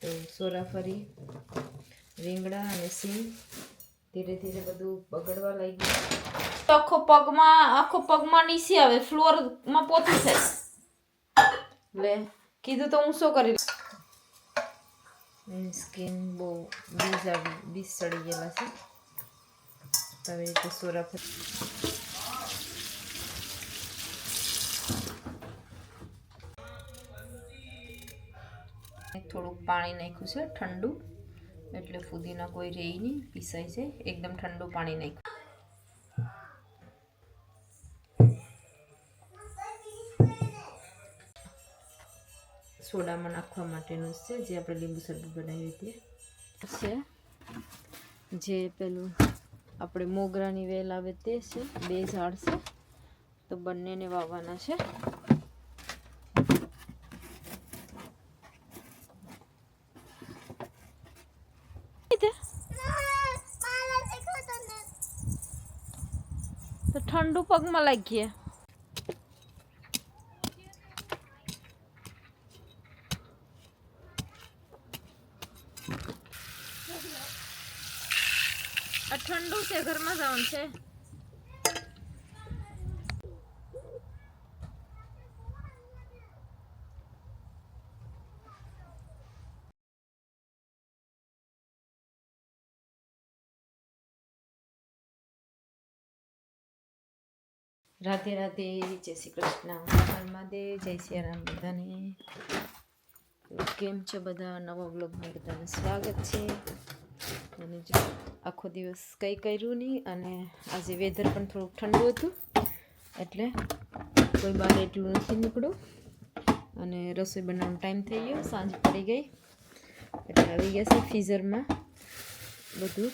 તો સોરાફરી, રીંગણા અને સિંગ ધીરે ધીરે બધું બગડવા લાગ્યું. આખો પગમાં નીચે આવે, ફ્લોરમાં પોતી છે. લે કીધું તો હું શું કરી. સ્કિન બહુ બીજ સડી ગયેલા છે. આવી રીતે સોરાફરી થોડુંક પાણી નાખ્યું છે ઠંડુ, એટલે ફુદીના કોઈ રહે નહીં, પીસાઈ છે. એકદમ ઠંડુ પાણી નાખ્યું. સોડામાં નાખવા માટેનું છે, જે આપણે લીંબુ શરબત બનાવી હતી છે. જે પેલું આપણે મોગરાની વેલ આવે તે છે. 2 ઝાડ છે, તો બંનેને વાવવાના છે. તો ઠંડુ પગમાં લાગીએ. આ ઠંડુ છે, ઘરમાં જવાનું છે. રાધે રાધે, જય શ્રી કૃષ્ણ, મહાદેવ, જય શ્રી રામ. બધાને કેમ છે? બધા નવા બ્લોગમાં બધાને સ્વાગત છે. અને જો આખો દિવસ કંઈ કર્યું નહીં, અને આજે વેધર પણ થોડુંક ઠંડુ હતું, એટલે કોઈ બહાર એટલું નથી નીકળ્યું. અને રસોઈ બનાવવાનો ટાઈમ થઈ ગયો, સાંજ પડી ગઈ, એટલે આવી ગયા છે ફ્રીઝરમાં બધું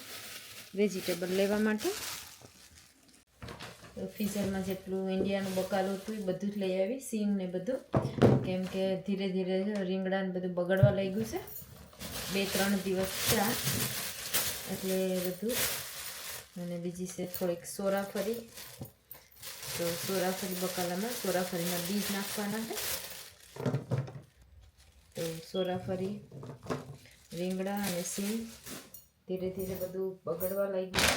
વેજીટેબલ લેવા માટે. ફ્રીઝરમાં જેટલું ઇન્ડિયાનું બકાલું હતું એ બધું જ લઈ આવી, સિંગ ને બધું, કેમ કે ધીરે ધીરે રીંગણા ને બધું બગડવા લાગ્યું છે. 2-3 દિવસ થયા, એટલે બધું. અને બીજી છે થોડીક સોરાફરી. તો સોરાફરી બકાલામાં સોરાફરીના બીજ નાખવાના છે. તો સોરાફરી, રીંગણા અને સિંગ ધીરે ધીરે બધું બગડવા લાગ્યું.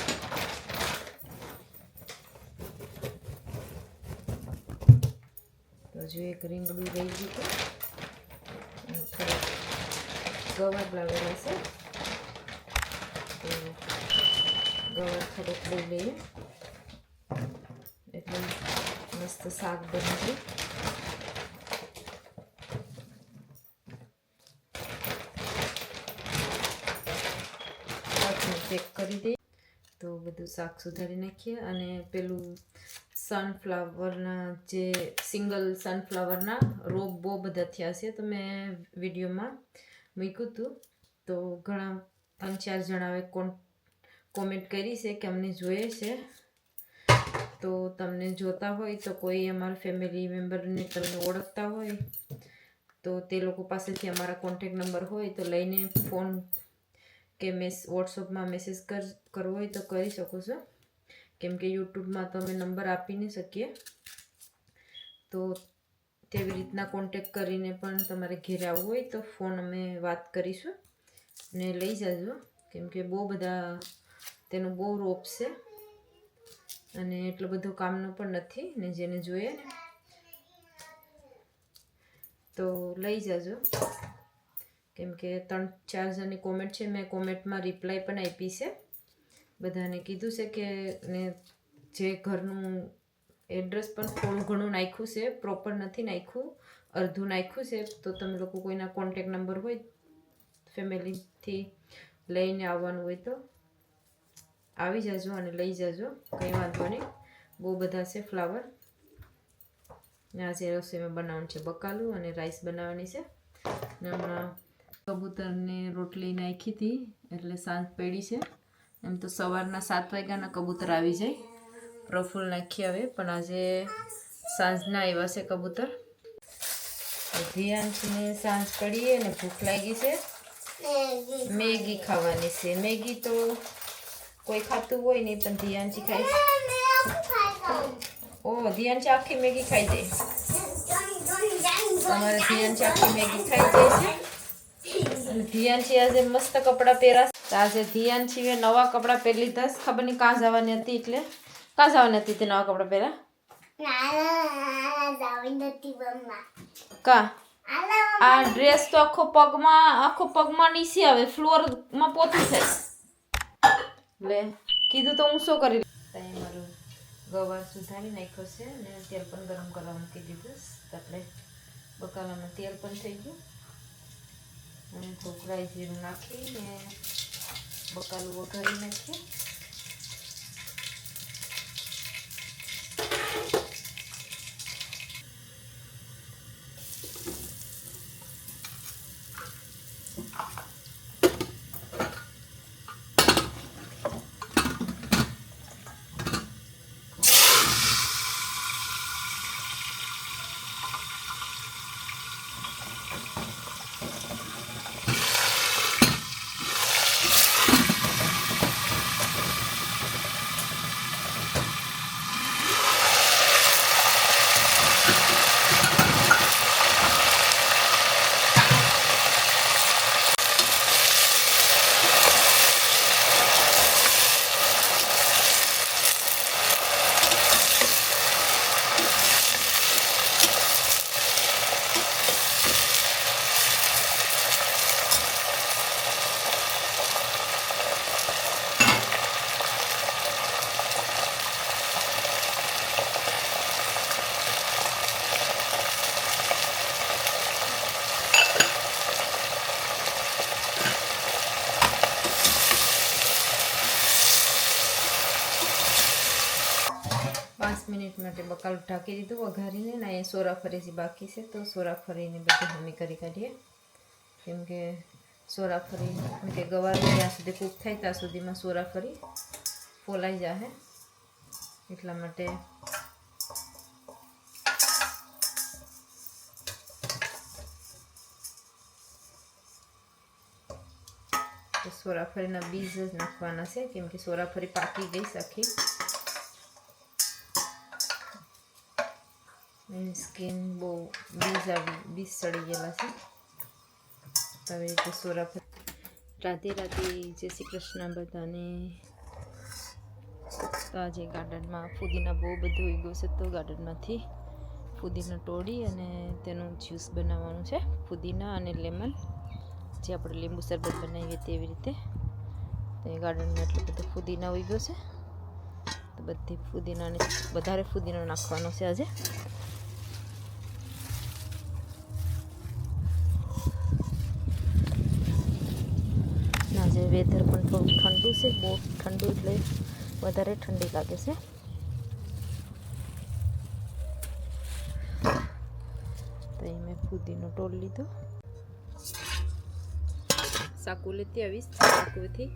હજુ એક રીંગણું રહી ગયું હતું, થોડાક ગવાર લાવેલા છે, તો ગવાર થોડોક લઈ લઈએ, એટલે મસ્ત શાક બનશે. શાકને પેક કરી દઈએ. તો બધું શાક સુધારી નાખીએ. અને પેલું સનફ્લાવરના જે સિંગલ સનફ્લાવરના રોગ બહુ બધા થયા છે, તો મેં વિડીયોમાં મૂક્યું હતું. તો ઘણા 3-4 જણાએ કોમેન્ટ કરી છે કે અમને જોઈએ છે. તો તમને જોતા હોય તો કોઈ અમારા ફેમિલી મેમ્બરને તમને ઓળખતા હોય તો તે લોકો પાસેથી અમારા કોન્ટેક નંબર હોય તો લઈને ફોન કે વોટ્સઅપમાં મેસેજ કરવો હોય તો કરી શકો છો. કેમ કે યુટ્યુબમાં તો અમે નંબર આપી નહીં શકીએ, તો તેવી રીતના કોન્ટેક કરીને પણ તમારે ઘેરે આવવું હોય તો ફોન અમે વાત કરીશું ને લઈ જજો. કેમ કે બહુ બધા તેનો બહુ રોપ છે, અને એટલો બધો કામનો પણ નથી, ને જેને જોઈએ ને તો લઈ જજો. કેમ કે 3-4 જણની કોમેન્ટ છે, મેં કોમેન્ટમાં રિપ્લાય પણ આપી છે. બધાને કીધું છે કે ને જે ઘરનું એડ્રેસ પણ થોડું ઘણું નાખ્યું છે, પ્રોપર નથી નાખ્યું, અડધું નાખ્યું છે. તો તમે લોકો કોઈના કોન્ટેક નંબર હોય ફેમિલીથી લઈને આવવાનું હોય તો આવી જજો અને લઈ જજો, કંઈ વાંધો નહીં. બહુ બધા છે ફ્લાવર. આજે રસોઈમાં બનાવવાનું છે બકાલું, અને રાઈસ બનાવવાની છે. ને હમણાં કબૂતરને રોટલી નાખી હતી, એટલે સાંજ પડી છે. એમ તો સવારના 7 વાગ્યાના કબૂતર આવી જાય, પ્રફુલ્લ નાખી આવે, પણ આજે સાંજના આવ્યા છે કબૂતર. ધ્યાનને સાંજ પડીએ ને ભૂખ લાગી છે, મેગી ખાવાની છે. મેગી તો કોઈ ખાતું હોય નહીં, પણ ધ્યાનથી ખાય છે. ઓહ, ધ્યાનથી આખી મેગી ખાઈ જાય. તમારે ધ્યાનથી આખી મેગી ખાઈ જાય છે, અને ધ્યાનથી આજે મસ્ત કપડાં પહેરા. આજે ધ્યાનથી નવા કપડાં પહેરી લીધા. ખબર નહીં કાં જવાની હતી એટલે કાં જવાની હતી તે નવા કપડાં પહેર્યા કા આ ડ્રેસ તો આખો પગમાં નીચે આવે ફ્લોરમાં પોતું છે લે કીધું તો હું શું કરી મારું ગવાર સુધારી નાખ્યો છે ને તેલ પણ ગરમ કરવા મૂકી દીધું. આપણે બકાલામાં તેલ પણ થઈ ગયું અને થોડું રાઈ જીરું નાખીને બકાલું વઘારી નાખીએ. મિનિટ માટે બકાલું ઢાંકી દીધું વઘારીને ને અહીંયા સોરા ફરી બાકી છે તો સોરા ફરીને બધી હમી કરી કાઢીએ. કેમ કે સોરા ફરી કે ગવાર જ્યાં સુધી કૂક થાય ત્યાં સુધીમાં સોરા ફરી ફોલાઈ જાય એટલા માટે સોરા ફરીના બીજ જ નાખવાના છે કેમ કે સોરા ફરી પાકી ગઈ આખી. સ્કિન બહુ બીજ સડી ગયેલા છે. હવે રીતે સોરા રાધે રાધે, જય શ્રી કૃષ્ણ બધાને. તો આજે ગાર્ડનમાં ફુદીના બહુ બધું ઉગ્યું છે તો ગાર્ડનમાંથી ફુદીના તોડી અને તેનું જ્યુસ બનાવવાનું છે. ફુદીના અને લેમન જે આપણે લીંબુ શરબત બનાવીએ તેવી રીતે. તો એ ગાર્ડનમાં એટલો બધો ફુદીના ઉગ્યો છે તો બધી ફુદીનાને વધારે ફુદીનો નાખવાનો છે આજે. આજે વેધર પણ થોડું ઠંડુ છે, બહુ ઠંડુ એટલે વધારે ઠંડી લાગે છે. તો અહીં મેં ફુદીનો તોડી લીધો. સાકુ લેતી આવીશ સાકુથી.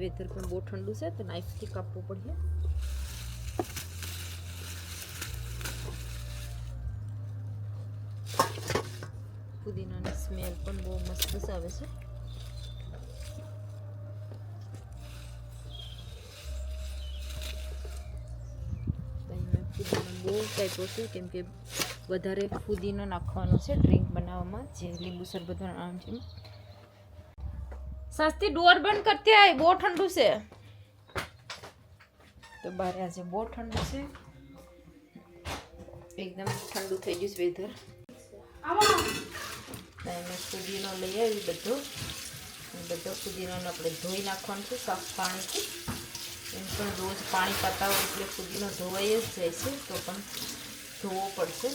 વેધર પણ બહુ ઠંડુ છે તો નાઈફથી કાપવું પડશે. ફુદીનાની સ્મેલ પણ બહુ મસ્ત આવે છે. બહુ ટાઈપો છે કેમ કે વધારે ફુદીનો નાખવાનો છે ડ્રિંક બનાવવામાં, જે લીંબુ શરબત બનાવવાનું છે. સસ્તી ડોર બંધ કરતી આય, બહુ ઠંડુ છે. તો બારે આજે બહુ ઠંડુ છે, એકદમ ઠંડુ થઈ ગયું છે વેધર. મેં ફુદીનો લઈ આવી બધો ફુદીનોને આપણે ધોઈ નાખવાનું છે સાફ પાણીથી. એમ પણ રોજ પાણી પતાવો એટલે ફુદીનો ધોવાઈ જ જાય છે તો પણ ધોવો પડશે.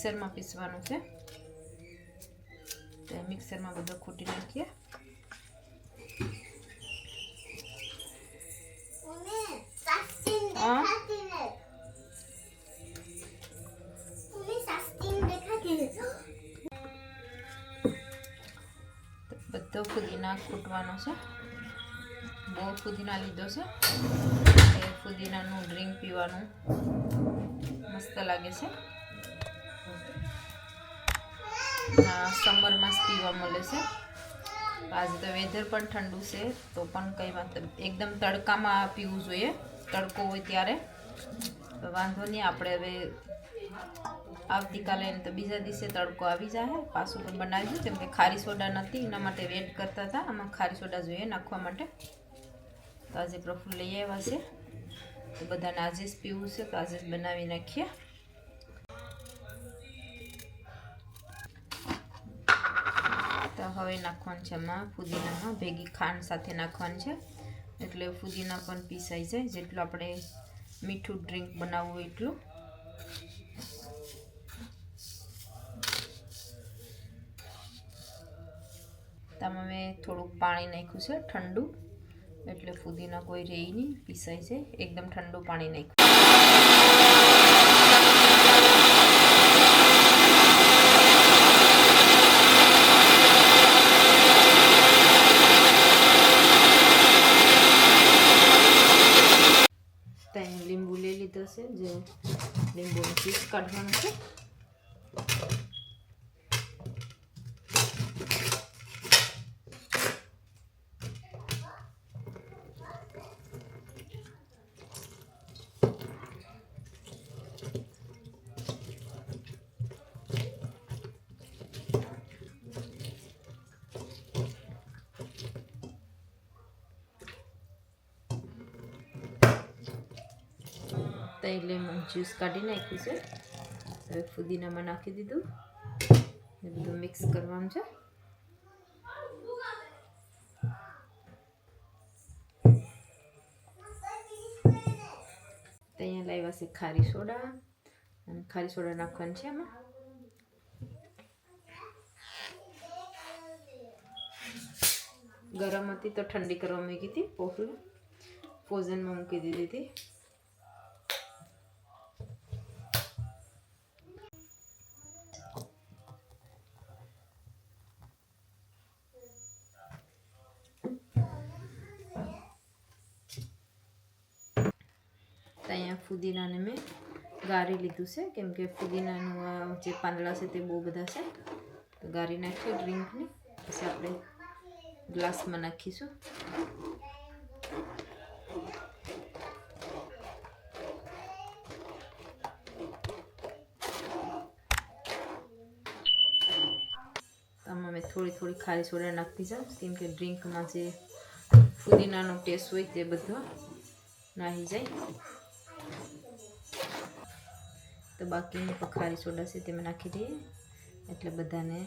મિક્સરમાં પીસવાનું છે. તો મિક્સરમાં બધું ખૂટી નાખીએ. બધો ફુદીના ખૂટવાનો છે. બહુ ફુદીના લીધો છે. એ ફુદીનાનું ડ્રિંક પીવાનું મસ્ત લાગે છે. સમરમાં જ પીવા મળે છે. આજે તો વેધર પણ ઠંડુ છે, તો પણ કંઈ વાત એકદમ તડકામાં પીવું જોઈએ. તડકો હોય ત્યારે તો વાંધો નહીં. આપણે હવે આવતીકાલે તો બીજા દિવસે તડકો આવી જાય પાછું પણ બનાવ્યું, કેમ કે ખારી સોડા નથી, એના માટે વેટ કરતા હતા. આમાં ખારી સોડા જોઈએ નાખવા માટે. તો આજે પ્રફુલ્લ લઈ આવ્યા છે, તો બધાને આજે જ પીવું છે, તો આજે જ બનાવી નાખીએ. તો હવે નાખવાનું છે એમાં ફુદીનામાં ભેગી ખાંડ સાથે નાખવાની છે, એટલે ફુદીના પણ પીસાઈ જાય. જેટલું આપણે મીઠું ડ્રિંક બનાવવું હોય એટલું. આમાં મેં થોડુંક પાણી નાખ્યું છે ઠંડુ, એટલે ફુદીના કોઈ રહે નહીં, પીસાઈ જાય. એકદમ ઠંડુ પાણી નાખ્યું. ત્યાં લીંબુ લઈ લીધો છે, જે લીંબુનું પીસ કાઢવાનું છે. ત્યાં લેમન જ્યુસ કાઢી નાખ્યું છે. હવે ફુદીનામાં નાખી દીધું. એ બધું મિક્સ કરવાનું છે. ત્યાં લાવ્યા છે ખારી સોડા, અને ખારી સોડા નાખવાની છે એમાં. ગરમ હતી તો ઠંડી કરવા મૂકી હતી, ફ્રોઝનમાં મૂકી દીધી હતી. અહીંયા ફુદીનાને મેં ગાળી લીધું છે, કેમ કે ફુદીનાનું જે પાંદડા છે તે બહુ બધા છે. તો ગાળી નાખીએ ડ્રિંકની, પછી આપણે ગ્લાસમાં નાખીશું. આમાં મેં થોડી થોડી ખારી સોડા નાખતી જાઉં, કેમ કે ડ્રિંકમાં જે ફુદીનાનો ટેસ્ટ હોય તે બધો નાહી જાય. તો બાકીની ખારી સોડા છે તેમાં નાખી દઈએ, એટલે બધાને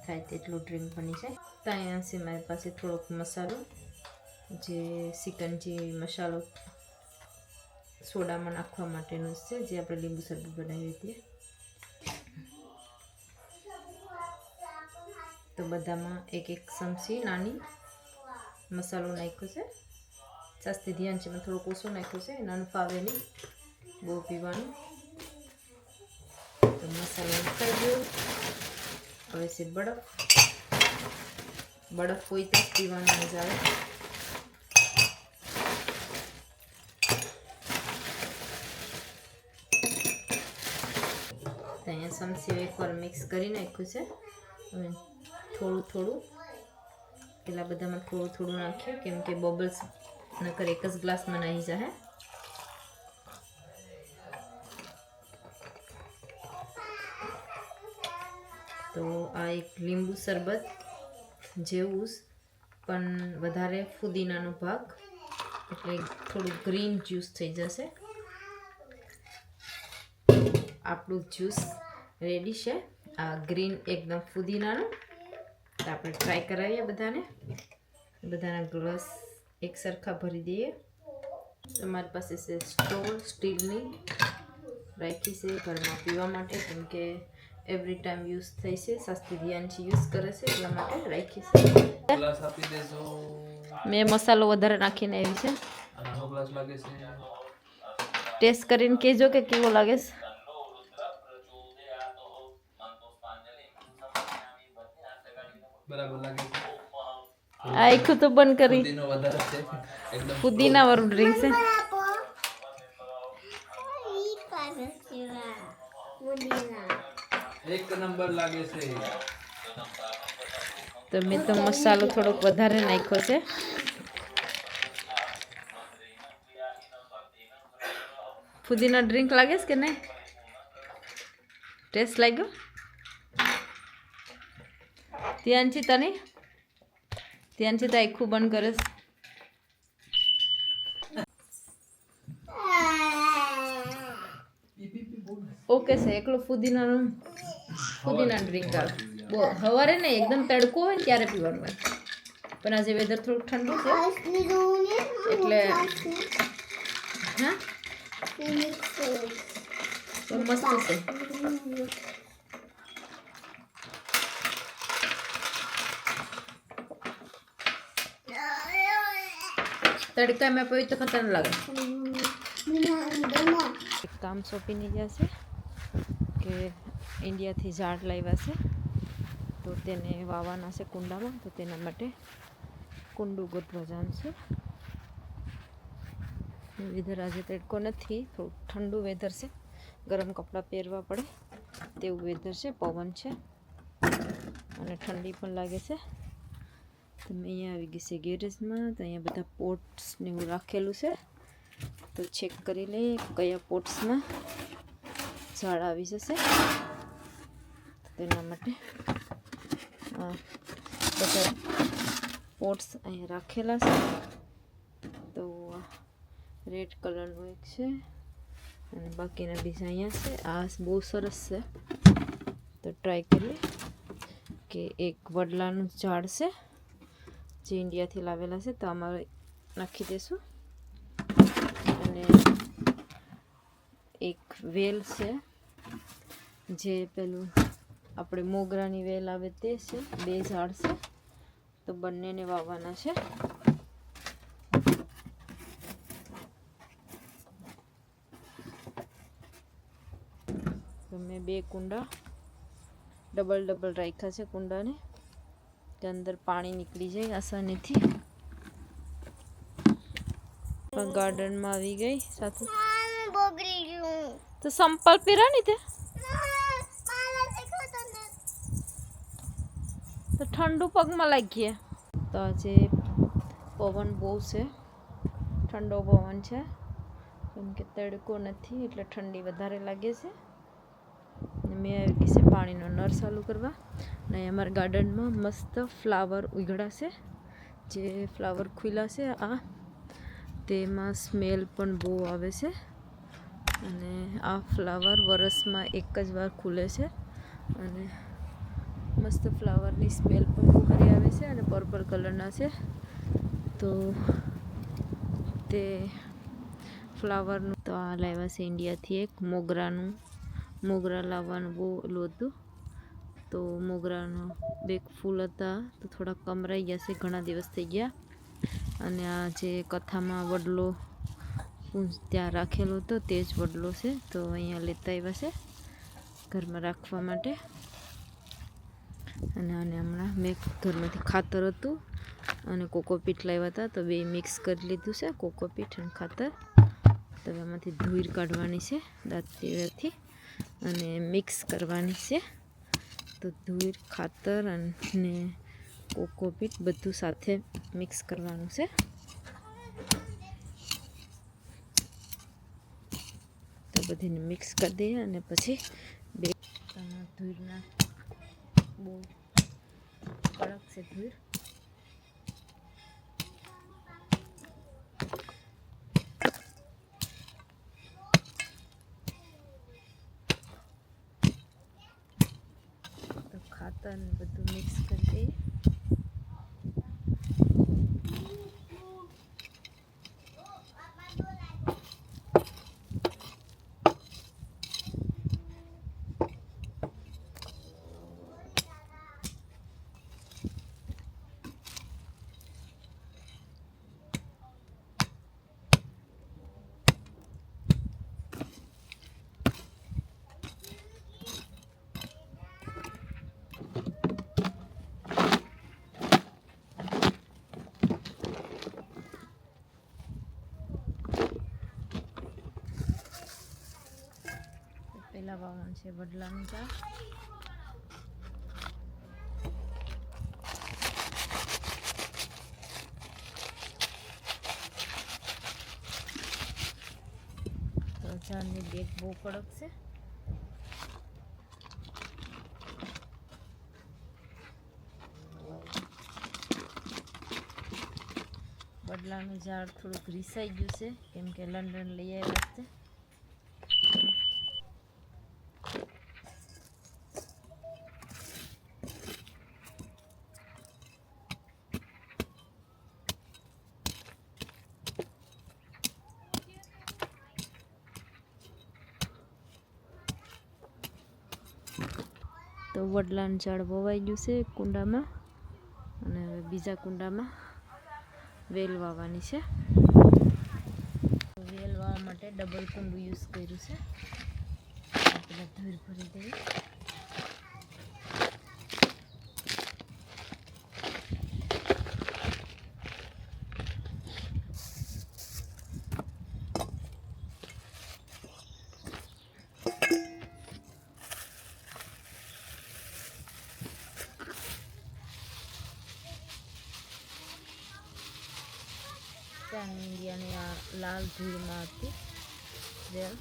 થાય તેટલું ડ્રિંક બની જાય. તો અહીંયા છે મારી પાસે થોડોક મસાલો, જે સિકંજી મસાલો સોડામાં નાખવા માટેનું છે, જે આપણે લીંબુ શરબત બનાવી હતી. તો બધામાં એક એક ચમચી નાની મસાલો નાખ્યો છે. સાસ્તી ધ્યાન છે, મેં થોડુંક ઓછું નાખ્યું છે, નાનું ફાવે નહીં બહુ પીવાનું. તો મસાલો નાખી દો. હવે છે બરફ. બરફ હોય તો પીવાની મજા આવે. અહીંયા ચમચી એકવાર મિક્સ કરી નાખ્યું છે. હવે થોડું થોડું પેલા બધામાં થોડું થોડું નાખ્યું, કેમ કે બબલ્સ નકર એક જ ગ્લાસમાં નાહી જાય. તો આ એક લીંબુ શરબત જેવું જ, પણ વધારે ફુદીનાનો ભાગ, એટલે થોડું ગ્રીન જ્યુસ થઈ જશે. આપણું જ્યુસ રેડી છે, આ ગ્રીન એકદમ ફુદીનાનું. તો આપણે ટ્રાય કરાવીએ બધાને. બધાના ગ્લાસ એક સરખા ભરી દઈએ. તમારી પાસે છે સ્ટોલ સ્ટીલની, રાખી છે ઘરમાં પીવા માટે, કેમ કે એવરી ટાઈમ યુઝ થઈ છે. સસ્તી ધ્યાનથી યુઝ કરે છે એટલા માટે રાખી છે. ગ્લાસ આપી દેજો. મેં મસાલો વધારે નાખીને આવી છે. આનો ગ્લાસ લાગે છે. ટેસ્ટ કરીને કહેજો કે કેવો લાગે છે. બરાબર લાગે છે. આખું તો બંધ કરી. પુદીનો વધારે છે. એકદમ પુદીના વાળું ડ્રિંક છે. એક નંબર લાગે છે. તો મેં તો મસાલો થોડોક વધારે નાખ્યો છે. પુદીના ડ્રિંક લાગે છે કે નહીં? ટેસ્ટ લાગ્યો? ત્યાંથી તને ત્યાંથી તો આખું બંધ કરે છે. ઓકે છે. એકલો પુદીના ડ્રિંક આવે. સવારે ને એકદમ તડકો હોય ને ત્યારે પીવાનું હોય. પણ આજે વેધર થોડુંક ઠંડુ છે એટલે હા તો મસ્ત છે. તડકા में पी तो खतरनाक लागे. एक काम સોંપીને ગયા છે કે ઇન્ડિયાથી ઝાડ લાવ્યા છે તો તેને વાવવાના છે કુંડામાં. તો તેના માટે કુંડું ગોતવા જવાનું છે. વેધર આજે તડકો નથી, થોડું ઠંડુ વેધર છે. ગરમ કપડાં પહેરવા પડે તેવું વેધર છે. પવન છે અને ઠંડી પણ લાગે છે. તો મેં અહીંયા આવી ગઈ છે ગેરેજમાં. તો અહીંયા બધા પોટ્સ ને એવું રાખેલું છે. તો ચેક કરી લઈએ કયા પોટ્સમાં ઝાડ આવી જશે. તેના માટે બધા પોટ્સ અહીંયા રાખેલા છે. તો રેડ કલરનું એક છે અને બાકીના બીજા અહીંયા છે. આ બહુ સરસ છે. તો ટ્રાય કરીએ કે એક વડલાનું ઝાડ છે જે ઇન્ડિયાથી લાવેલા છે. તો આમાં નાખી દઈશું. અને એક વેલ છે જે પેલું આપણે મોગરાની વેલ આવે તે છે. 2 ઝાડ છે તો બંનેને વાવવાના છે. તો મેં 2 કુંડા ડબલ રાખ્યા છે કુંડાને, કે અંદર પાણી નીકળી જાય આસાનીથી. ગાર્ડનમાં આવી ગઈ સાથે. તો સંપલ પીરા નહીં તે તો ઠંડુ પગમાં લાગીએ. તો આજે પવન બહુ છે, ઠંડો પવન છે કેમ કે તડકો નથી એટલે ઠંડી વધારે લાગે છે. મેં આવી ગઈ છે પાણીનો નળ ચાલુ કરવા. અને અમારા ગાર્ડનમાં મસ્ત ફ્લાવર ઉઘડા છે. જે ફ્લાવર ખુલ્લા છે તેમાં સ્મેલ પણ બહુ આવે છે. અને આ ફ્લાવર વરસમાં એક જ વાર ખુલે છે અને મસ્ત ફ્લાવરની સ્મેલ પણ બહુ સારી આવે છે અને પર્પલ કલરના છે. તો તે ફ્લાવરનું તો આ લાવ્યા છે ઇન્ડિયાથી એક મોગરા લાવવાનું બહુ ઓલું હતું. તો મોગરાનો 2 ફૂલ હતા તો થોડા કમરાઈ ગયા છે, ઘણા દિવસ થઈ ગયા. અને આ જે કથામાં વડલો ત્યાં રાખેલો હતો તે જ વડલો છે. તો અહીંયા લેતા આવ્યા છે ઘરમાં રાખવા માટે. અને આને હમણાં મેં ઘરમાંથી ખાતર હતું અને કોકોપીટ લાવ્યા હતા તો 2 મિક્સ કરી લીધું છે, કોકોપીટ અને ખાતર. તો એમાંથી ધૂળ કાઢવાની છે દાંતીથી અને મિક્સ કરવાની છે. તો ધૂળ, ખાતર અને કોકોપીટ બધું સાથે મિક્સ કરવાનું છે. તો બધીને મિક્સ કરી દઈએ અને પછી ધૂળના બહુ કડક છે ધૂળ. તો ખાતર ને બધું મિક્સ કરી દઈએ. વહેલા વાવવાનું છે વડલાનું ઝાડ. તો ઝાડની ડેક બહુ કડક છે. વડલાનું ઝાડ થોડુંક રીસાઈ ગયું છે કેમ કે લંડન લઈ આવ્યા છે. તો વડલાનું ઝાડ વવાઈ ગયું છે કુંડામાં અને હવે બીજા કુંડામાં વેલ વાવવાની છે. વેલ વાવવા માટે ડબલ કુંડું યુઝ કર્યું છે. પહેલાં ધૂળ ભરી દઈએ. ઇન્ડિયાની આ લાલ ધૂળમાં હતી વેલ.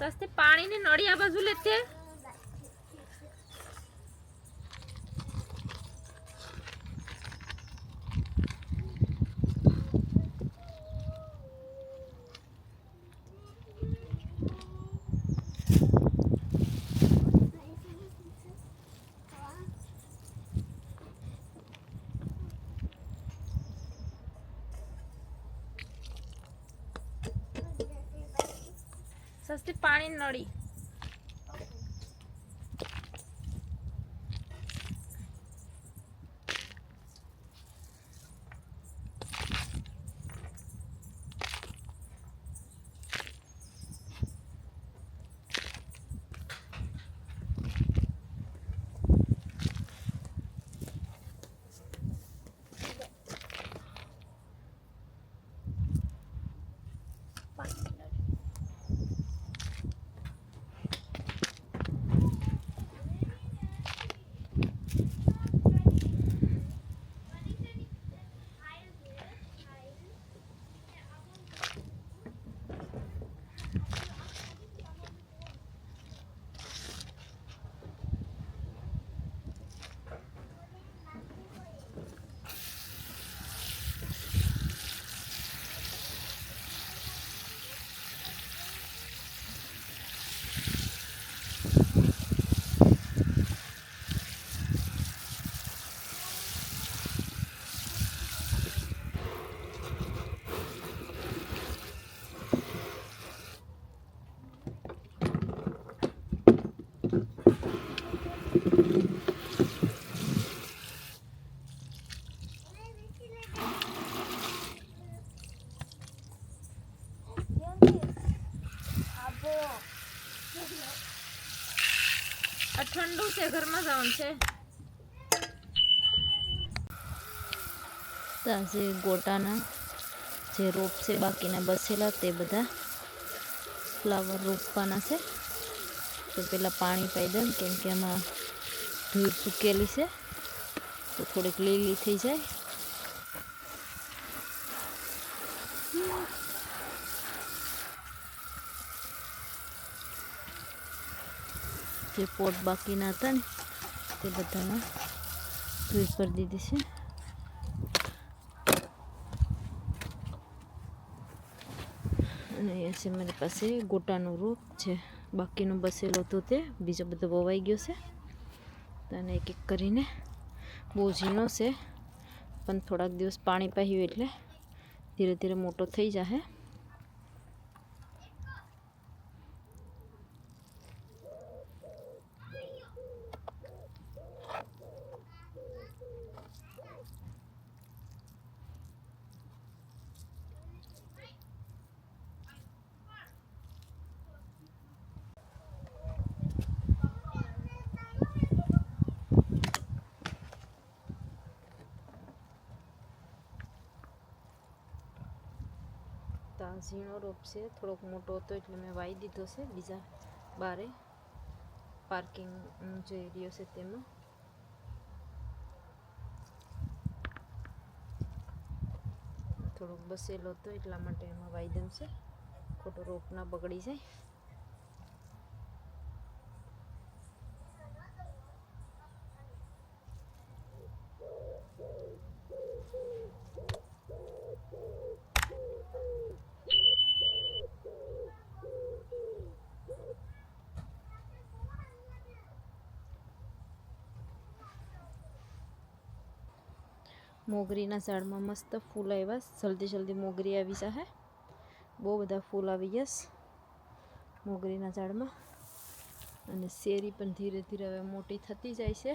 સસ્તી પાણીની નળી આ બાજુ લેતે. સસ્તી પાણી નળી. આ ઠંડુ છે ઘરમાં જવાનું છે. તાજે ગોટાના જે રોપ છે બાકીના બસેલા તે બધા ફ્લાવર રોપવાના છે. તો પેલા પાણી પાઈ દઉં કેમ કે એમાં ધૂળ સૂકેલી છે તો થોડીક લીલી થઈ જાય. જે પોટ બાકીના હતા ને તે બધામાં ધૂળ કરી દીધી છે. અને અહીંયા છે મારી પાસે ગોટાનો રોપ છે. બાકીનો બસેલો હતો તે બીજો બધો વવાઈ ગયો છે. તો આને એક એક કરીને બહુ ઝીણો છે પણ થોડાક દિવસ પાણી પાયું એટલે ધીરે ધીરે મોટો થઈ જશે. આ ઝીણો રોપ છે, થોડોક મોટો હતો એટલે મેં વાવી દીધો છે બીજા બારે પાર્કિંગ જે એરિયો છે તેમાં. થોડોક બસેલો હતો એટલા માટે એમાં વાવી દઉં છે, ખોટો રોપ ના બગડી જાય. મોગરીના ઝાડમાં મસ્ત ફૂલ આવ્યા, જલ્દી મોગરી આવી જશે. બહુ બધા ફૂલ આવી ગયા મોગરીના ઝાડમાં, અને શેરી પણ ધીરે ધીરે હવે મોટી થતી જાય છે.